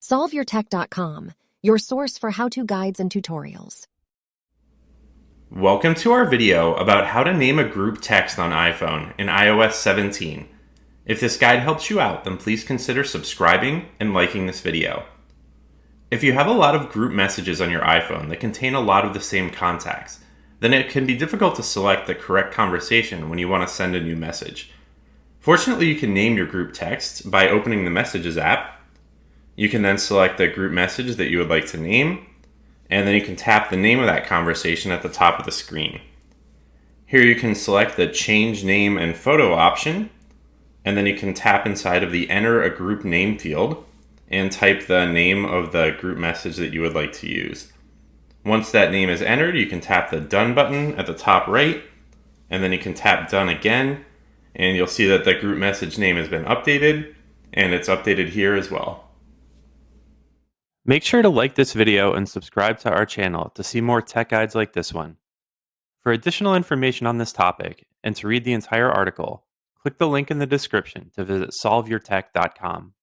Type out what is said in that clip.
SolveYourTech.com, your source for how-to guides and tutorials. Welcome to our video about how to name a group text on iPhone in iOS 17. If this guide helps you out, then please consider subscribing and liking this video. If you have a lot of group messages on your iPhone that contain a lot of the same contacts, then it can be difficult to select the correct conversation when you want to send a new message. Fortunately, you can name your group text by opening the Messages app. You can then select the group message that you would like to name, and then you can tap the name of that conversation at the top of the screen. Here you can select the Change Name and Photo option, and then you can tap inside of the Enter a Group Name field and type the name of the group message that you would like to use. Once that name is entered, you can tap the Done button at the top right, and then you can tap Done again, and you'll see that the group message name has been updated, and it's updated here as well. Make sure to like this video and subscribe to our channel to see more tech guides like this one. For additional information on this topic and to read the entire article, click the link in the description to visit solveyourtech.com.